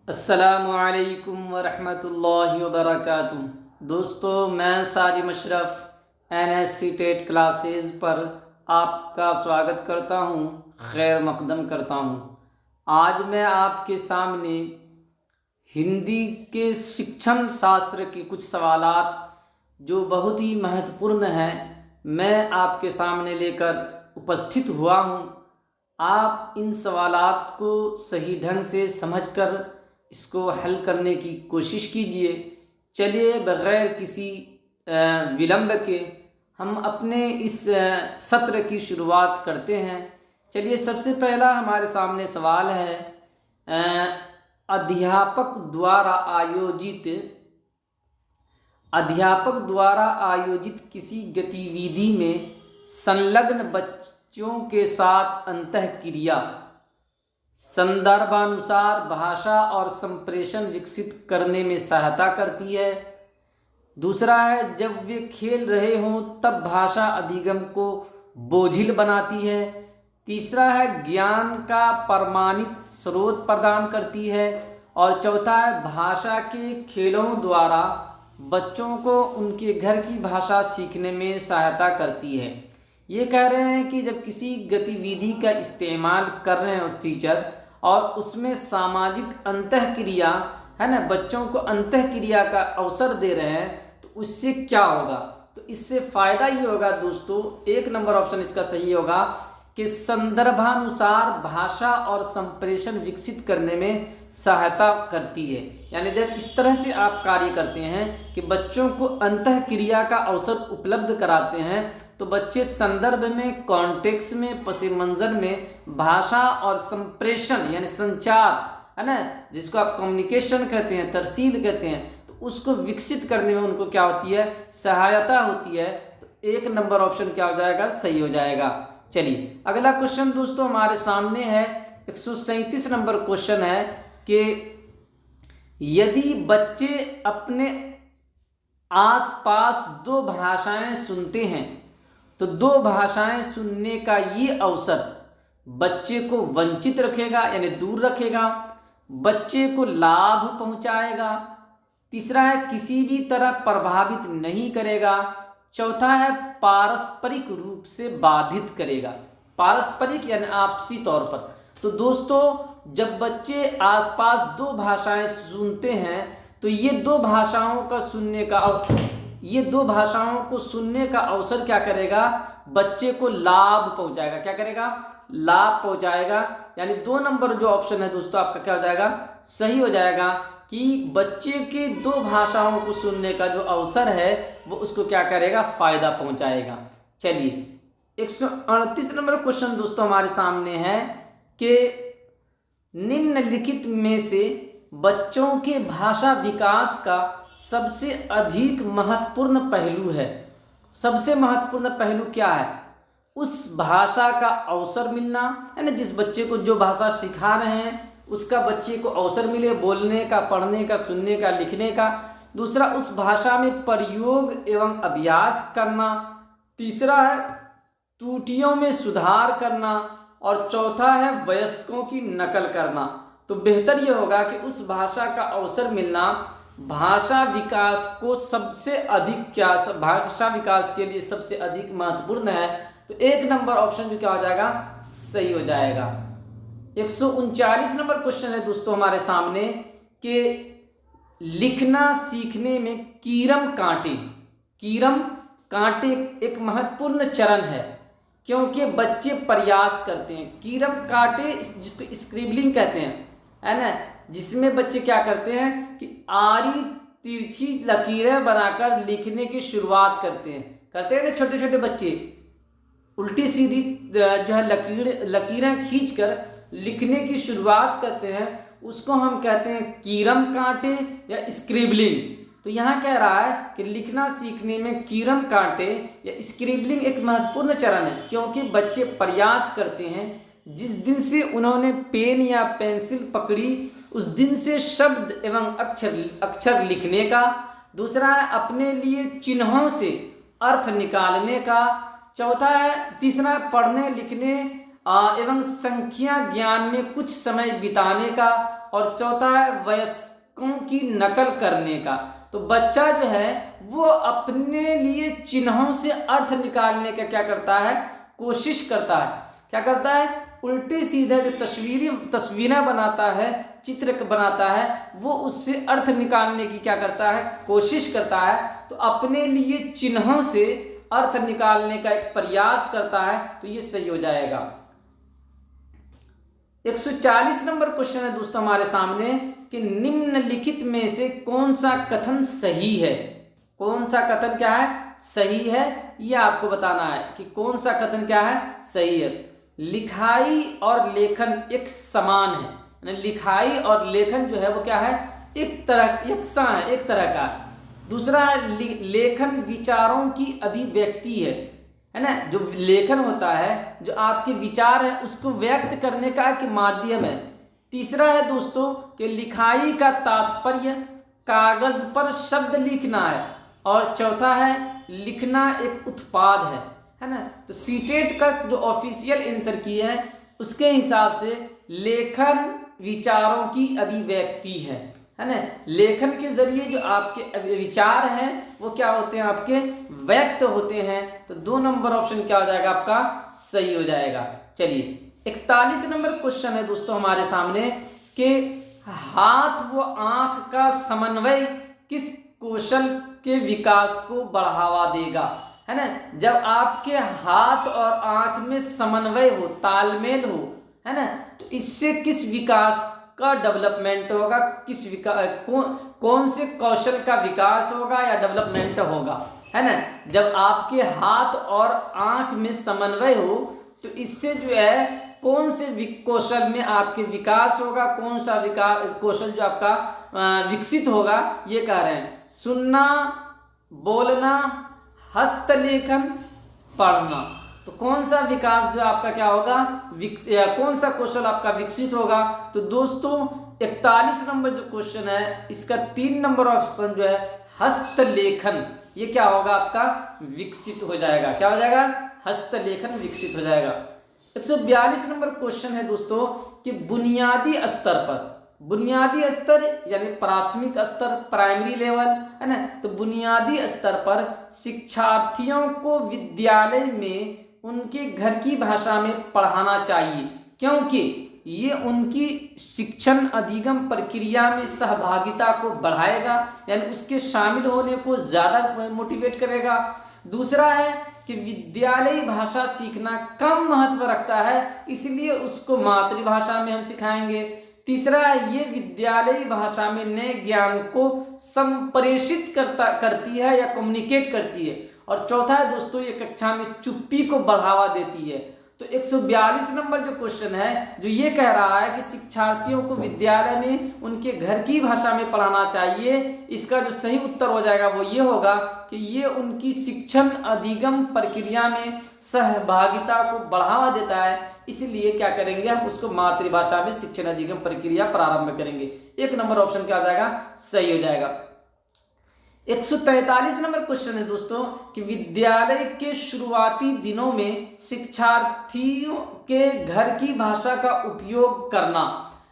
अस्सलामुअलैकुम वरहमतुल्लाहि वबरकातुहू। दोस्तों, मैं सारिम अशरफ NSC टेट क्लासेस पर आपका स्वागत करता हूँ, खैर मकदम करता हूँ। आज मैं आपके सामने हिंदी के शिक्षण शास्त्र के कुछ सवालात जो बहुत ही महत्वपूर्ण हैं, मैं आपके सामने लेकर उपस्थित हुआ हूँ। आप इन सवालात को सही ढंग से समझकर इसको हल करने की कोशिश कीजिए। चलिए, बग़ैर किसी विलंब के हम अपने इस सत्र की शुरुआत करते हैं। चलिए, सबसे पहला हमारे सामने सवाल है, अध्यापक द्वारा आयोजित किसी गतिविधि में संलग्न बच्चों के साथ अंतःक्रिया संदर्भानुसार भाषा और संप्रेषण विकसित करने में सहायता करती है। दूसरा है, जब वे खेल रहे हों तब भाषा अधिगम को बोझिल बनाती है। तीसरा है, ज्ञान का प्रमाणित स्रोत प्रदान करती है। और चौथा है, भाषा के खेलों द्वारा बच्चों को उनके घर की भाषा सीखने में सहायता करती है। ये कह रहे हैं कि जब किसी गतिविधि का इस्तेमाल कर रहे हो टीचर और उसमें सामाजिक अंतःक्रिया है ना, बच्चों को अंतःक्रिया का अवसर दे रहे हैं, तो उससे क्या होगा? तो इससे फ़ायदा ये होगा दोस्तों, एक नंबर ऑप्शन इसका सही होगा कि संदर्भानुसार भाषा और संप्रेषण विकसित करने में सहायता करती है। यानी जब इस तरह से आप कार्य करते हैं कि बच्चों को अंतःक्रिया का अवसर उपलब्ध कराते हैं, तो बच्चे संदर्भ में, कॉन्टेक्स्ट में, पस मंज़र में भाषा और संप्रेषण यानी संचार है ना, जिसको आप कम्युनिकेशन कहते हैं, तरसील कहते हैं, तो उसको विकसित करने में उनको क्या होती है? सहायता होती है। तो एक नंबर ऑप्शन क्या हो जाएगा? सही हो जाएगा। चलिए, अगला क्वेश्चन दोस्तों हमारे सामने है, 137 नंबर क्वेश्चन है कि यदि बच्चे अपने आसपास दो भाषाएं सुनते हैं तो दो भाषाएं सुनने का ये अवसर बच्चे को वंचित रखेगा यानी दूर रखेगा, बच्चे को लाभ पहुंचाएगा। तीसरा है, किसी भी तरह प्रभावित नहीं करेगा। चौथा है, पारस्परिक रूप से बाधित करेगा। पारस्परिक यानी आपसी तौर पर। तो दोस्तों, जब बच्चे आसपास दो भाषाएं सुनते हैं तो ये दो भाषाओं को सुनने का अवसर क्या करेगा? बच्चे को लाभ पहुंचाएगा। क्या करेगा? लाभ पहुंचाएगा। यानी 2 नंबर जो ऑप्शन है दोस्तों आपका क्या हो जाएगा? सही हो जाएगा कि बच्चे के दो भाषाओं को सुनने का जो अवसर है वो उसको क्या करेगा? फायदा पहुंचाएगा। चलिए, 138 नंबर क्वेश्चन दोस्तों हमारे सामने है कि निम्नलिखित में से बच्चों के भाषा विकास का सबसे अधिक महत्वपूर्ण पहलू है। सबसे महत्वपूर्ण पहलू क्या है? उस भाषा का अवसर मिलना, है ना, जिस बच्चे को जो भाषा सिखा रहे हैं उसका बच्चे को अवसर मिले बोलने का, पढ़ने का, सुनने का, लिखने का। दूसरा, उस भाषा में प्रयोग एवं अभ्यास करना। तीसरा है, त्रुटियों में सुधार करना। और चौथा है, वयस्कों की नकल करना। तो बेहतर ये होगा कि उस भाषा का अवसर मिलना भाषा विकास को सबसे अधिक भाषा विकास के लिए सबसे अधिक महत्वपूर्ण है। तो एक नंबर ऑप्शन जो क्या हो जाएगा? सही हो जाएगा। 139 नंबर क्वेश्चन है दोस्तों हमारे सामने कि लिखना सीखने में कीरम कांटे एक महत्वपूर्ण चरण है, क्योंकि बच्चे प्रयास करते हैं। कीरम कांटे जिसको स्क्रिबलिंग कहते हैं, है ना, जिसमें बच्चे क्या करते हैं कि आड़ी तिरछी लकीरें बनाकर लिखने की शुरुआत करते हैं ना। छोटे छोटे बच्चे उल्टी सीधी जो है लकीरें खींचकर लिखने की शुरुआत करते हैं, उसको हम कहते हैं कीरम कांटे या स्क्रिबलिंग। तो यहाँ कह रहा है कि लिखना सीखने में कीरम कांटे या स्क्रिबलिंग एक महत्वपूर्ण चरण है, क्योंकि बच्चे प्रयास करते हैं। जिस दिन से उन्होंने पेन या पेंसिल पकड़ी उस दिन से शब्द एवं अक्षर लिखने का। दूसरा है, अपने लिए चिन्हों से अर्थ निकालने का। तीसरा है, पढ़ने लिखने एवं संख्या ज्ञान में कुछ समय बिताने का, और चौथा है वयस्कों की नकल करने का। तो बच्चा जो है वो अपने लिए चिन्हों से अर्थ निकालने का क्या करता है, कोशिश करता है। क्या करता है, उल्टे सीधे जो तस्वीरें बनाता है, चित्र बनाता है, वो उससे अर्थ निकालने की क्या करता है, कोशिश करता है। तो अपने लिए चिन्हों से अर्थ निकालने का एक प्रयास करता है, तो ये सही हो जाएगा। 140 नंबर क्वेश्चन है दोस्तों हमारे सामने कि निम्नलिखित में से कौन सा कथन सही है। कौन सा कथन क्या है, सही है, यह आपको बताना है कि कौन सा कथन क्या है, सही है। लिखाई और लेखन एक समान है, लिखाई और लेखन जो है वो क्या है, एक तरह यकसा है, एक तरह का। दूसरा है लेखन विचारों की अभिव्यक्ति है ना। जो लेखन होता है, जो आपके विचार है उसको व्यक्त करने का एक माध्यम है। तीसरा है दोस्तों कि लिखाई का तात्पर्य कागज पर शब्द लिखना है, और चौथा है लिखना एक उत्पाद है ना। तो सीटेट का जो ऑफिशियल आंसर की है उसके हिसाब से लेखन विचारों की अभिव्यक्ति है ना। लेखन के जरिए जो आपके विचार हैं वो क्या होते हैं, आपके व्यक्त होते हैं। तो 2 नंबर ऑप्शन क्या हो जाएगा, आपका सही हो जाएगा। चलिए 41 नंबर क्वेश्चन है दोस्तों हमारे सामने कि हाथ व आंख का समन्वय किस कौशल के विकास को बढ़ावा देगा, है ना। जब आपके हाथ और आंख में समन्वय हो, तालमेल हो, है ना, तो इससे किस विकास का डेवलपमेंट होगा, किस कौन से कौशल का विकास होगा या डेवलपमेंट होगा, है ना। जब आपके हाथ और आंख में समन्वय हो तो इससे जो है कौन से कौशल में आपके विकास होगा, कौन सा कौशल जो आपका विकसित होगा, ये कह रहे हैं। सुनना, बोलना, हस्तलेखन, पढ़ना। तो कौन सा विकास जो आपका क्या होगा, कौन सा कौशल आपका विकसित होगा। तो दोस्तों 41 नंबर जो क्वेश्चन है इसका 3 नंबर ऑप्शन जो है हस्तलेखन, ये क्या होगा, आपका विकसित हो जाएगा। क्या हो जाएगा, हस्तलेखन विकसित हो जाएगा। 142 नंबर क्वेश्चन है दोस्तों कि बुनियादी स्तर यानी प्राथमिक स्तर, प्राइमरी लेवल, है ना। तो बुनियादी स्तर पर शिक्षार्थियों को विद्यालय में उनके घर की भाषा में पढ़ाना चाहिए, क्योंकि ये उनकी शिक्षण अधिगम प्रक्रिया में सहभागिता को बढ़ाएगा, यानी उसके शामिल होने को ज़्यादा मोटिवेट करेगा। दूसरा है कि विद्यालयी भाषा सीखना कम महत्व रखता है, इसलिए उसको मातृभाषा में हम सिखाएंगे। तीसरा है ये विद्यालयी भाषा में नए ज्ञान को संप्रेषित करती है या कम्युनिकेट करती है। और चौथा है दोस्तों ये कक्षा में चुप्पी को बढ़ावा देती है। तो 142 नंबर जो क्वेश्चन है जो ये कह रहा है कि शिक्षार्थियों को विद्यालय में उनके घर की भाषा में पढ़ाना चाहिए, इसका जो सही उत्तर हो जाएगा वो ये होगा कि ये उनकी शिक्षण अधिगम प्रक्रिया में सहभागिता को बढ़ावा देता है, इसलिए क्या करेंगे हम उसको मातृभाषा में शिक्षण अधिगम प्रक्रिया प्रारंभ करेंगे। 1 नंबर ऑप्शन क्या हो जाएगा, सही हो जाएगा। 143 नंबर क्वेश्चन है दोस्तों कि विद्यालय के शुरुआती दिनों में शिक्षार्थियों के घर की भाषा का उपयोग करना,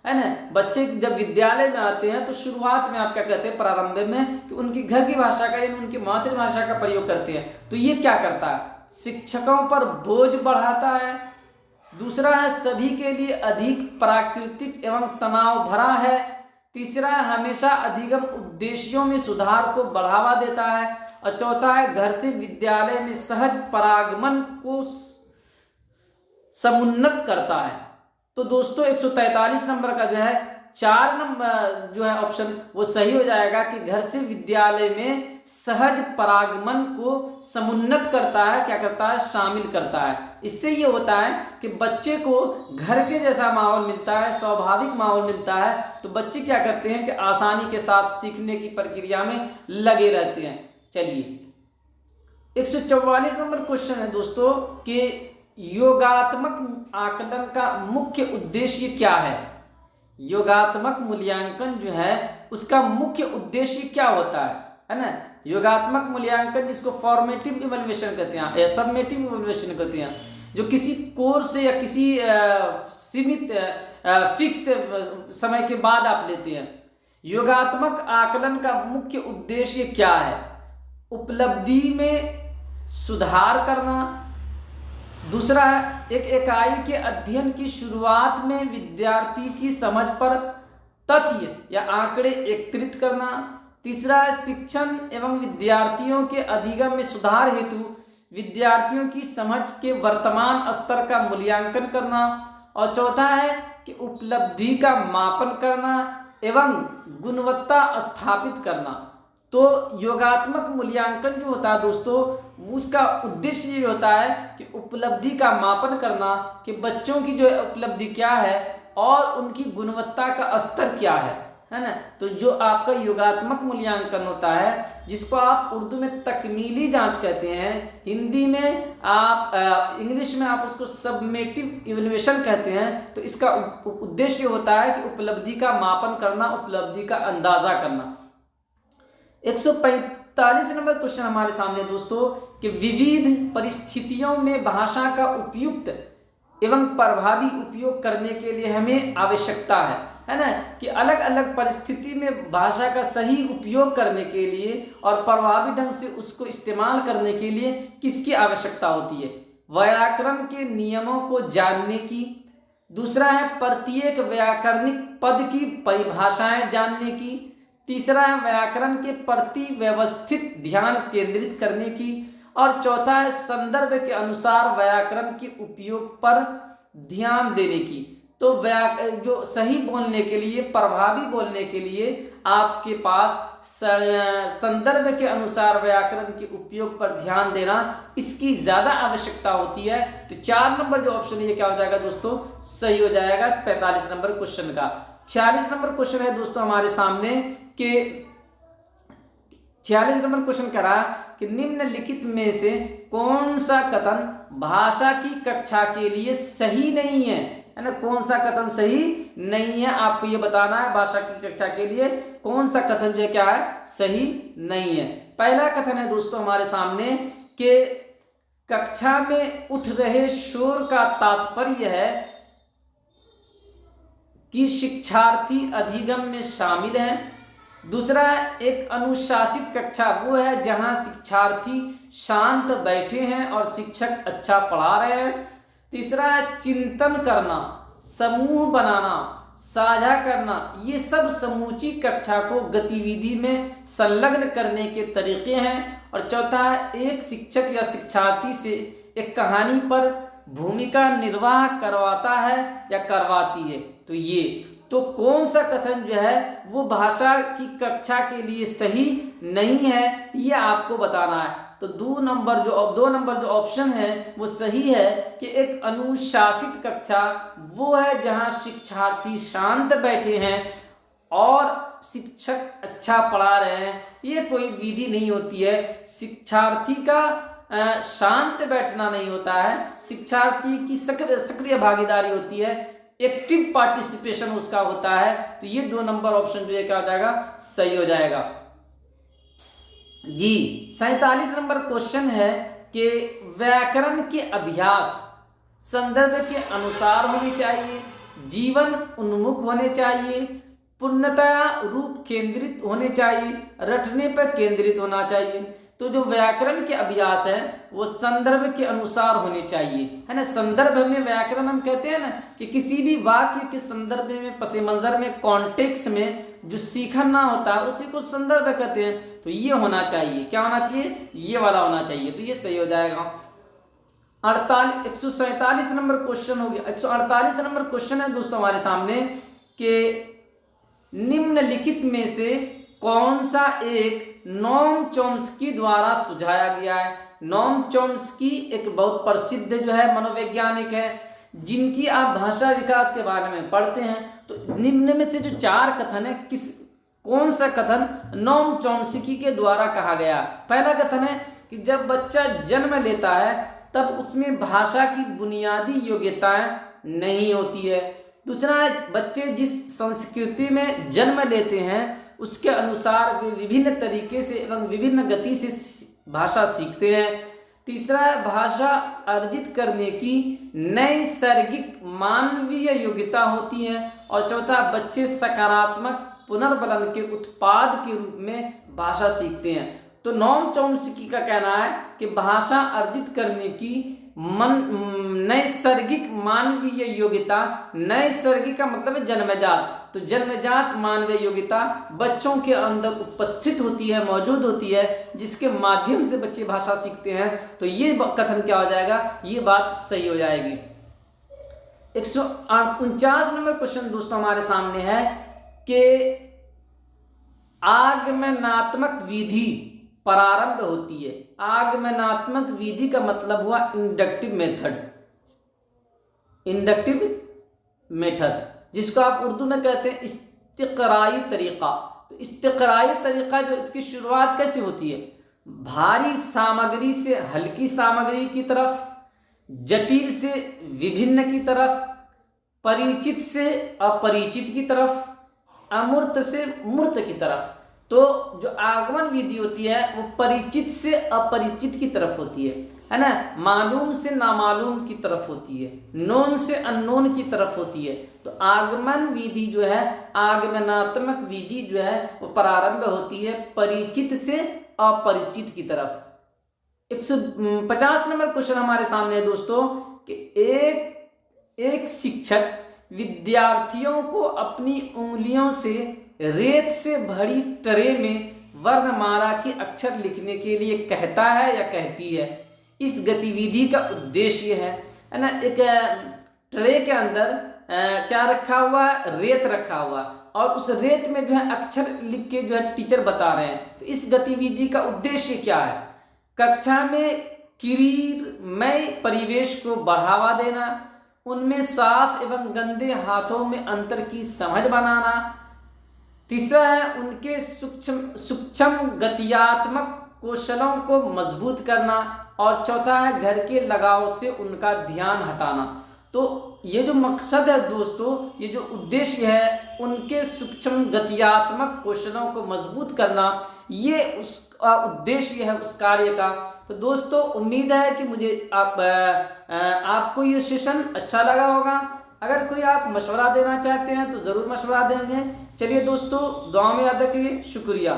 है ना। बच्चे जब विद्यालय में आते हैं तो शुरुआत में आप क्या कहते हैं, प्रारंभ में, कि उनकी घर की भाषा का यानी उनकी मातृभाषा का प्रयोग करते हैं। तो ये क्या करता है, शिक्षकों पर बोझ बढ़ाता है। दूसरा है सभी के लिए अधिक प्राकृतिक एवं तनाव भरा है। तीसरा है हमेशा अधिगम उद्देश्यों में सुधार को बढ़ावा देता है। और चौथा है घर से विद्यालय में सहज परागमन को समुन्नत करता है। तो दोस्तों 143 नंबर का जो है 4 नंबर जो है ऑप्शन वो सही हो जाएगा कि घर से विद्यालय में सहज परागमन को समुन्नत करता है, क्या करता है, शामिल करता है। इससे ये होता है कि बच्चे को घर के जैसा माहौल मिलता है, स्वाभाविक माहौल मिलता है, तो बच्चे क्या करते हैं कि आसानी के साथ सीखने की प्रक्रिया में लगे रहते हैं। चलिए 144 नंबर क्वेश्चन है दोस्तों कि योगात्मक आकलन का मुख्य उद्देश्य क्या है। योगात्मक मूल्यांकन जो है उसका मुख्य उद्देश्य क्या होता है ना। योगात्मक मूल्यांकन जिसको फॉर्मेटिव इवैल्यूएशन कहते हैं या सबमेटिव इवैल्यूएशन कहते हैं, जो किसी कोर्स या किसी सीमित फिक्स समय के बाद आप लेते हैं। योगात्मक आकलन का मुख्य उद्देश्य क्या है? उपलब्धि में सुधार करना। दूसरा है एक इकाई के अध्ययन की शुरुआत में विद्यार्थी की समझ पर तथ्य या आंकड़े एकत्रित करना। तीसरा है शिक्षण एवं विद्यार्थियों के अधिगम में सुधार हेतु विद्यार्थियों की समझ के वर्तमान स्तर का मूल्यांकन करना। और चौथा है कि उपलब्धि का मापन करना एवं गुणवत्ता स्थापित करना। तो योगात्मक मूल्यांकन जो होता है दोस्तों, उसका उद्देश्य ये होता है कि उपलब्धि का मापन करना कि बच्चों की जो उपलब्धि क्या है और उनकी गुणवत्ता का स्तर क्या है ना। तो जो आपका योगात्मक मूल्यांकन होता है, जिसको आप उर्दू में तकमीली जांच कहते हैं, हिंदी में आप इंग्लिश में आप उसको सबमेटिव इवैल्यूएशन कहते हैं। तो इसका उद्देश्य होता है कि उपलब्धि का मापन करना, उपलब्धि का अंदाजा करना। 145 नंबर क्वेश्चन हमारे सामने दोस्तों कि विविध परिस्थितियों में भाषा का उपयुक्त एवं प्रभावी उपयोग करने के लिए हमें आवश्यकता है ना, कि अलग अलग परिस्थिति में भाषा का सही उपयोग करने के लिए और प्रभावी ढंग से उसको इस्तेमाल करने के लिए किसकी आवश्यकता होती है? व्याकरण के नियमों को जानने की। दूसरा है प्रत्येक व्याकरणिक पद की परिभाषाएं जानने की। तीसरा है व्याकरण के प्रति व्यवस्थित ध्यान केंद्रित करने की। और चौथा है संदर्भ के अनुसार व्याकरण के उपयोग पर ध्यान देने की। तो जो सही बोलने के लिए, प्रभावी बोलने के लिए आपके पास संदर्भ के अनुसार व्याकरण के उपयोग पर ध्यान देना, इसकी ज़्यादा आवश्यकता होती है। तो 4 नंबर जो ऑप्शन है ये क्या हो जाएगा दोस्तों? सही हो जाएगा 45 नंबर क्वेश्चन का। 46 नंबर क्वेश्चन है दोस्तों हमारे सामने कि 46 नंबर क्वेश्चन कह रहा है कि निम्नलिखित में से कौन सा कथन भाषा की कक्षा के लिए सही नहीं है ना। कौन सा कथन सही नहीं है आपको ये बताना है। भाषा की कक्षा के लिए कौन सा कथन जो क्या है, सही नहीं है। पहला कथन है दोस्तों हमारे सामने कि कक्षा में उठ रहे शोर का तात्पर्य है कि शिक्षार्थी अधिगम में शामिल है। दूसरा एक अनुशासित कक्षा वो है जहां शिक्षार्थी शांत बैठे हैं और शिक्षक अच्छा पढ़ा रहे हैं। तीसरा है चिंतन करना, समूह बनाना, साझा करना, ये सब समूची कक्षा को गतिविधि में संलग्न करने के तरीके हैं। और चौथा है एक शिक्षक या शिक्षार्थी से एक कहानी पर भूमिका निर्वाह करवाता है या करवाती है। तो कौन सा कथन जो है वो भाषा की कक्षा के लिए सही नहीं है, ये आपको बताना है। तो 2 नंबर जो ऑप्शन है वो सही है कि एक अनुशासित कक्षा वो है जहां शिक्षार्थी शांत बैठे हैं और शिक्षक अच्छा पढ़ा रहे हैं। ये कोई विधि नहीं होती है। शिक्षार्थी का शांत बैठना नहीं होता है, शिक्षार्थी की सक्रिय भागीदारी होती है, एक्टिव पार्टिसिपेशन उसका होता है। तो ये 2 नंबर ऑप्शन जो है क्या हो जाएगा, सही हो जाएगा जी। 47 नंबर क्वेश्चन है कि व्याकरण के अभ्यास संदर्भ के अनुसार होने चाहिए, जीवन उन्मुख होने चाहिए, पूर्णतया रूप केंद्रित होने चाहिए, रटने पर केंद्रित होना चाहिए। तो जो व्याकरण के अभ्यास है वो संदर्भ के अनुसार होने चाहिए, है ना। संदर्भ में व्याकरण हम कहते हैं ना कि किसी भी वाक्य के संदर्भ में, पसे मंजर में, कॉन्टेक्स्ट में जो सीखना होता है उसी को संदर्भ कहते हैं। तो ये होना चाहिए, क्या होना चाहिए, ये वाला होना चाहिए। तो ये सही हो जाएगा। 147 नंबर क्वेश्चन हो गया। 148 नंबर क्वेश्चन है दोस्तों हमारे सामने कि निम्नलिखित में से कौन सा एक नोम चॉम्स्की द्वारा सुझाया गया है। नोम चॉम्स्की एक बहुत प्रसिद्ध जो है मनोवैज्ञानिक है, जिनकी आप भाषा विकास के बारे में पढ़ते हैं। तो निम्न में से जो 4 कथन है, कौन सा कथन नोम चॉम्स्की के द्वारा कहा गया। पहला कथन है कि जब बच्चा जन्म लेता है तब उसमें भाषा की बुनियादी योग्यताएं नहीं होती है। दूसरा है बच्चे जिस संस्कृति में जन्म लेते हैं उसके अनुसार वे विभिन्न तरीके से एवं विभिन्न गति से भाषा सीखते हैं। तीसरा है भाषा अर्जित करने की नैसर्गिक मानवीय योग्यता होती है। और चौथा, बच्चे सकारात्मक पुनर्बलन के उत्पाद के रूप में भाषा सीखते हैं। तो नोम चॉम्स्की का कहना है कि भाषा अर्जित करने की नैसर्गिक मानवीय योग्यता, नैसर्गिक का मतलब है जन्मजात, तो जन्मजात मानवीय योग्यता बच्चों के अंदर उपस्थित होती है, मौजूद होती है, जिसके माध्यम से बच्चे भाषा सीखते हैं। तो ये कथन क्या हो जाएगा, ये बात सही हो जाएगी। 149 नंबर क्वेश्चन दोस्तों हमारे सामने है कि आगमनात्मक विधि प्रारंभ होती है। आगमनात्मक विधि का मतलब हुआ इंडक्टिव मेथड, इंडक्टिव मेथड, जिसको आप उर्दू में कहते हैं इस्तिक़राई तरीका। तो इस्तिक़राई तरीका जो, इसकी शुरुआत कैसे होती है, भारी सामग्री से हल्की सामग्री की तरफ, जटिल से विभिन्न की तरफ, परिचित से अपरिचित की तरफ, अमूर्त से मूर्त की तरफ। तो जो आगमन विधि होती है वो परिचित से अपरिचित की तरफ होती है ना, मालूम से नामालूम की तरफ होती है, नोन से अननोन की तरफ होती है। तो आगमन विधि जो है, आगमनात्मक विधि जो है वो प्रारंभ होती है परिचित से अपरिचित की तरफ। 150 नंबर क्वेश्चन हमारे सामने है दोस्तों कि एक शिक्षक विद्यार्थियों को अपनी उंगलियों से रेत से भरी ट्रे में वर्णमाला के अक्षर लिखने के लिए कहता है या कहती है। इस गतिविधि का उद्देश्य है ना, एक ट्रे के अंदर क्या रखा हुआ है, रेत रखा हुआ, और उस रेत में जो है अक्षर लिख के जो है टीचर बता रहे हैं। तो इस गतिविधि का उद्देश्य क्या है, कक्षा में किरीरमय परिवेश को बढ़ावा देना, उनमें साफ एवं गंदे हाथों में अंतर की समझ बनाना। तीसरा है उनके सूक्ष्म गतियात्मक कौशलों को मजबूत करना, और चौथा है घर के लगाव से उनका ध्यान हटाना। तो ये जो मकसद है दोस्तों, ये जो उद्देश्य है, उनके सूक्ष्म गतियात्मक कौशलों को मजबूत करना, ये उसका उद्देश्य है उस कार्य का। तो दोस्तों उम्मीद है कि मुझे आपको ये सेशन अच्छा लगा होगा। अगर कोई आप मशवरा देना चाहते हैं तो ज़रूर मशवरा देंगे। चलिए दोस्तों, दुआ में याद रखिए। शुक्रिया।